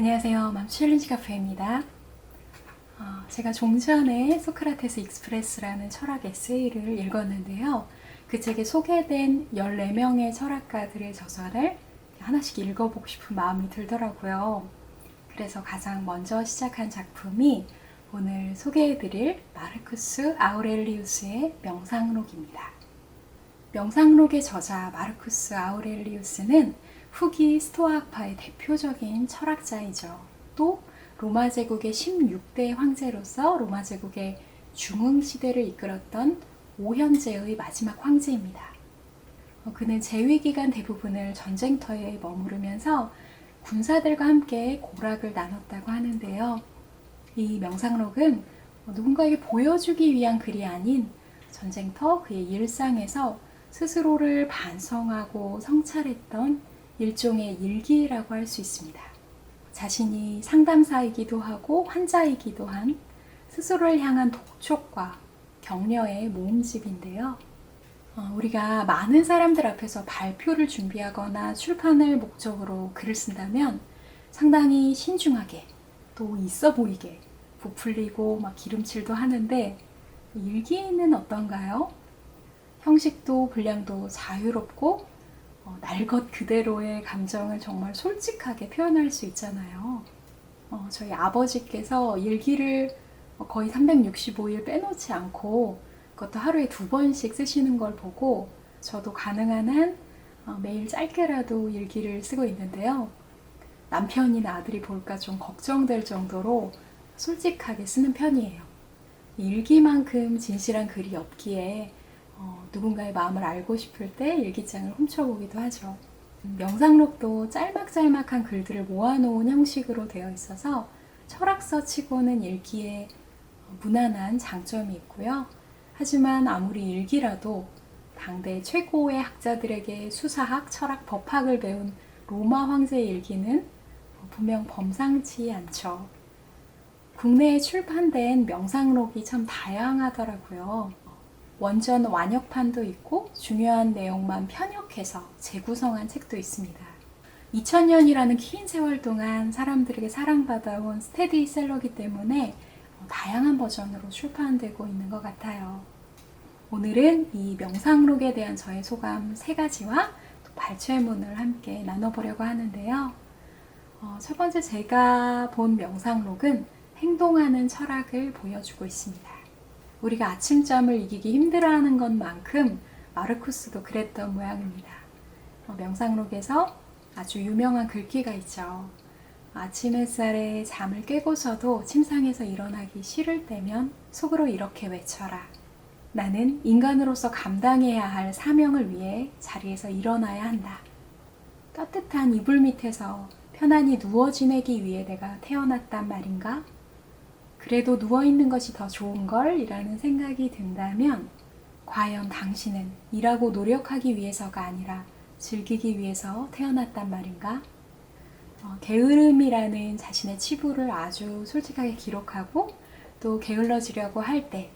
안녕하세요. 맘스 챌린지 카페입니다. 제가 좀 전에 소크라테스 익스프레스라는 철학 에세이를 읽었는데요. 그 책에 소개된 14명의 철학가들의 저서를 하나씩 읽어보고 싶은 마음이 들더라고요. 그래서 가장 먼저 시작한 작품이 오늘 소개해드릴 마르쿠스 아우렐리우스의 명상록입니다. 명상록의 저자 마르쿠스 아우렐리우스는 후기 스토아학파의 대표적인 철학자이죠. 또 로마 제국의 16대 황제로서 로마 제국의 중흥 시대를 이끌었던 5현제의 마지막 황제입니다. 그는 재위 기간 대부분을 전쟁터에 머무르면서 군사들과 함께 고락을 나눴다고 하는데요. 이 명상록은 누군가에게 보여주기 위한 글이 아닌 전쟁터 그의 일상에서 스스로를 반성하고 성찰했던 일종의 일기라고 할 수 있습니다. 자신이 상담사이기도 하고 환자이기도 한 스스로를 향한 독촉과 격려의 모음집인데요. 우리가 많은 사람들 앞에서 발표를 준비하거나 출판을 목적으로 글을 쓴다면 상당히 신중하게 또 있어 보이게 부풀리고 막 기름칠도 하는데 일기는 어떤가요? 형식도 분량도 자유롭고 날 것 그대로의 감정을 정말 솔직하게 표현할 수 있잖아요. 저희 아버지께서 일기를 거의 365일 빼놓지 않고 그것도 하루에 2번씩 쓰시는 걸 보고 저도 가능한 한 매일 짧게라도 일기를 쓰고 있는데요. 남편이나 아들이 볼까 좀 걱정될 정도로 솔직하게 쓰는 편이에요. 일기만큼 진실한 글이 없기에 누군가의 마음을 알고 싶을 때 일기장을 훔쳐보기도 하죠. 명상록도 짤막짤막한 글들을 모아놓은 형식으로 되어 있어서 철학서 치고는 일기에 무난한 장점이 있고요. 하지만 아무리 일기라도 당대 최고의 학자들에게 수사학, 철학, 법학을 배운 로마 황제의 일기는 분명 범상치 않죠. 국내에 출판된 명상록이 참 다양하더라고요. 원전 완역판도 있고 중요한 내용만 편역해서 재구성한 책도 있습니다. 2000년이라는 긴 세월 동안 사람들에게 사랑받아온 스테디셀러이기 때문에 다양한 버전으로 출판되고 있는 것 같아요. 오늘은 이 명상록에 대한 저의 소감 3가지와 또 발췌문을 함께 나눠보려고 하는데요. 첫 번째 제가 본 명상록은 행동하는 철학을 보여주고 있습니다. 우리가 아침잠을 이기기 힘들어하는 것만큼 마르쿠스도 그랬던 모양입니다. 명상록에서 아주 유명한 글귀가 있죠. 아침 햇살에 잠을 깨고서도 침상에서 일어나기 싫을 때면 속으로 이렇게 외쳐라. 나는 인간으로서 감당해야 할 사명을 위해 자리에서 일어나야 한다. 따뜻한 이불 밑에서 편안히 누워 지내기 위해 내가 태어났단 말인가? 그래도 누워있는 것이 더 좋은걸? 이라는 생각이 든다면 과연 당신은 일하고 노력하기 위해서가 아니라 즐기기 위해서 태어났단 말인가? 게으름이라는 자신의 치부를 아주 솔직하게 기록하고 또 게을러지려고 할 때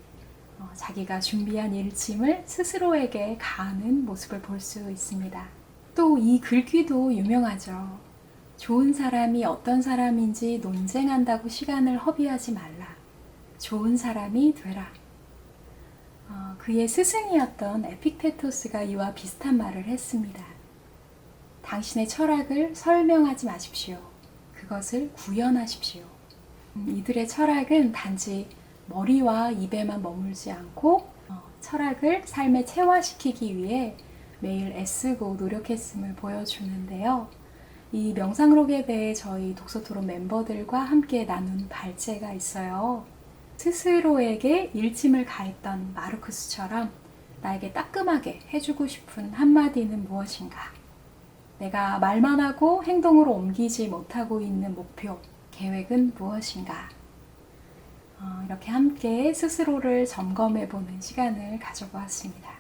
자기가 준비한 일침을 스스로에게 가하는 모습을 볼 수 있습니다. 또 이 글귀도 유명하죠. 좋은 사람이 어떤 사람인지 논쟁한다고 시간을 허비하지 말라. 좋은 사람이 되라. 그의 스승이었던 에픽테토스가 이와 비슷한 말을 했습니다. 당신의 철학을 설명하지 마십시오. 그것을 구현하십시오. 이들의 철학은 단지 머리와 입에만 머물지 않고 철학을 삶에 체화시키기 위해 매일 애쓰고 노력했음을 보여주는데요. 이 명상록에 대해 저희 독서토론 멤버들과 함께 나눈 발제가 있어요. 스스로에게 일침을 가했던 마르쿠스처럼 나에게 따끔하게 해주고 싶은 한마디는 무엇인가? 내가 말만 하고 행동으로 옮기지 못하고 있는 목표, 계획은 무엇인가? 이렇게 함께 스스로를 점검해보는 시간을 가져보았습니다.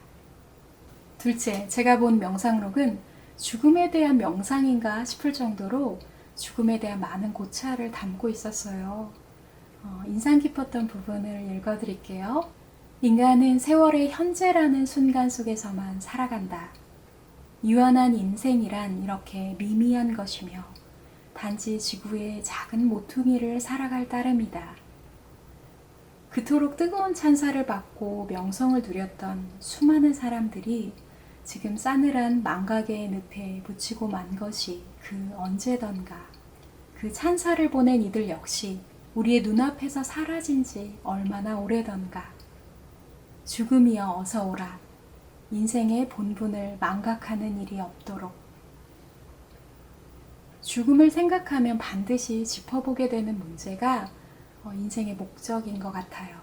둘째, 제가 본 명상록은 죽음에 대한 명상인가 싶을 정도로 죽음에 대한 많은 고찰을 담고 있었어요. 인상 깊었던 부분을 읽어드릴게요. 인간은 세월의 현재라는 순간 속에서만 살아간다. 유한한 인생이란 이렇게 미미한 것이며 단지 지구의 작은 모퉁이를 살아갈 따름이다. 그토록 뜨거운 찬사를 받고 명성을 누렸던 수많은 사람들이 지금 싸늘한 망각의 늪에 묻히고 만 것이 그 언제던가. 그 찬사를 보낸 이들 역시 우리의 눈앞에서 사라진 지 얼마나 오래던가. 죽음이여 어서 오라. 인생의 본분을 망각하는 일이 없도록. 죽음을 생각하면 반드시 짚어보게 되는 문제가 인생의 목적인 것 같아요.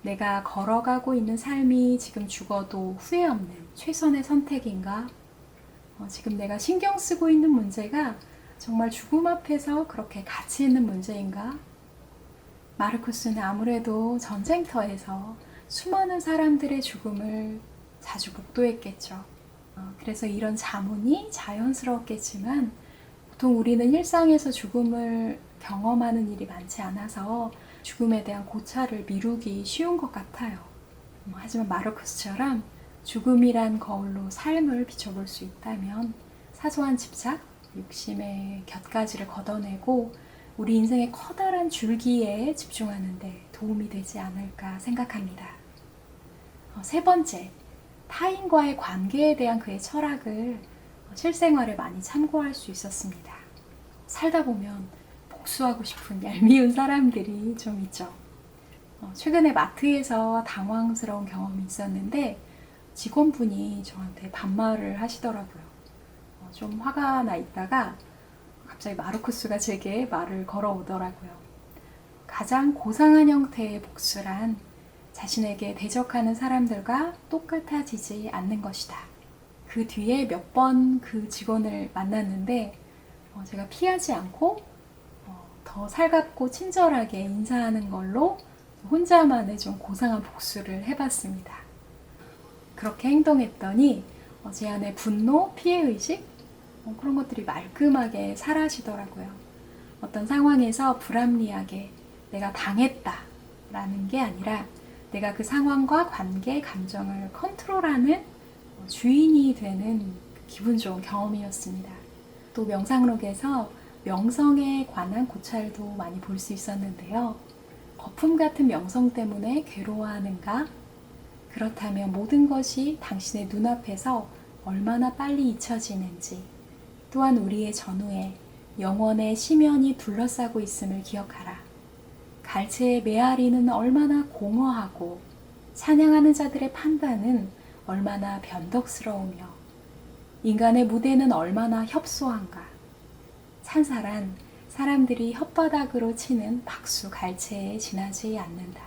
내가 걸어가고 있는 삶이 지금 죽어도 후회 없는 최선의 선택인가? 지금 내가 신경 쓰고 있는 문제가 정말 죽음 앞에서 그렇게 가치 있는 문제인가? 마르쿠스는 아무래도 전쟁터에서 수많은 사람들의 죽음을 자주 목도했겠죠. 그래서 이런 자문이 자연스러웠겠지만 보통 우리는 일상에서 죽음을 경험하는 일이 많지 않아서 죽음에 대한 고찰을 미루기 쉬운 것 같아요. 하지만 마르쿠스처럼 죽음이란 거울로 삶을 비춰볼 수 있다면 사소한 집착, 욕심의 곁가지를 걷어내고 우리 인생의 커다란 줄기에 집중하는 데 도움이 되지 않을까 생각합니다. 세 번째, 타인과의 관계에 대한 그의 철학을 실생활에 많이 참고할 수 있었습니다. 살다 보면 복수하고 싶은 얄미운 사람들이 좀 있죠. 최근에 마트에서 당황스러운 경험이 있었는데 직원분이 저한테 반말을 하시더라고요. 좀 화가 나 있다가 갑자기 마르쿠스가 제게 말을 걸어오더라고요. 가장 고상한 형태의 복수란 자신에게 대적하는 사람들과 똑같아지지 않는 것이다. 그 뒤에 몇 번 그 직원을 만났는데 제가 피하지 않고 더 살갑고 친절하게 인사하는 걸로 혼자만의 좀 고상한 복수를 해봤습니다. 그렇게 행동했더니 제 안에 분노, 피해의식 그런 것들이 말끔하게 사라지더라고요. 어떤 상황에서 불합리하게 내가 당했다라는 게 아니라 내가 그 상황과 관계, 감정을 컨트롤하는 주인이 되는 기분 좋은 경험이었습니다. 또 명상록에서 명성에 관한 고찰도 많이 볼 수 있었는데요. 거품 같은 명성 때문에 괴로워하는가? 그렇다면 모든 것이 당신의 눈앞에서 얼마나 빨리 잊혀지는지, 또한 우리의 전후에 영원의 심연이 둘러싸고 있음을 기억하라. 갈채의 메아리는 얼마나 공허하고 사냥하는 자들의 판단은 얼마나 변덕스러우며 인간의 무대는 얼마나 협소한가. 산사란 사람들이 혓바닥으로 치는 박수 갈채에 지나지 않는다.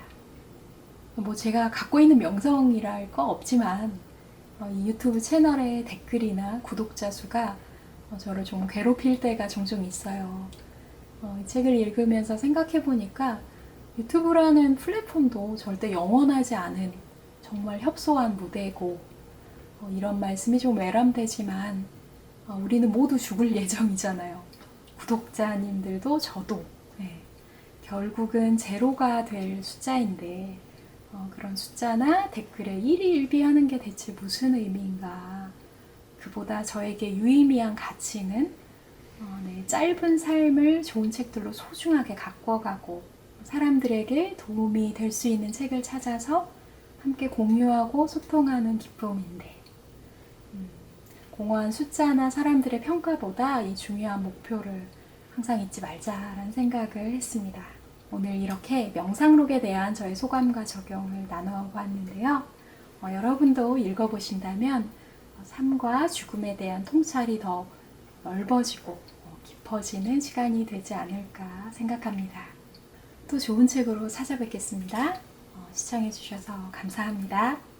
제가 갖고 있는 명성이랄 거 없지만 이 유튜브 채널의 댓글이나 구독자 수가 저를 좀 괴롭힐 때가 종종 있어요. 이 책을 읽으면서 생각해 보니까 유튜브라는 플랫폼도 절대 영원하지 않은 정말 협소한 무대고 이런 말씀이 좀 외람되지만 우리는 모두 죽을 예정이잖아요. 구독자님들도 저도 결국은 제로가 될 숫자인데 그런 숫자나 댓글에 일희일비하는 게 대체 무슨 의미인가. 그보다 저에게 유의미한 가치는 짧은 삶을 좋은 책들로 소중하게 가꿔가고 사람들에게 도움이 될 수 있는 책을 찾아서 함께 공유하고 소통하는 기쁨인데 공허한 숫자나 사람들의 평가보다 이 중요한 목표를 항상 잊지 말자라는 생각을 했습니다. 오늘 이렇게 명상록에 대한 저의 소감과 적용을 나눠봤는데요. 여러분도 읽어보신다면 삶과 죽음에 대한 통찰이 더 넓어지고 깊어지는 시간이 되지 않을까 생각합니다. 또 좋은 책으로 찾아뵙겠습니다. 시청해주셔서 감사합니다.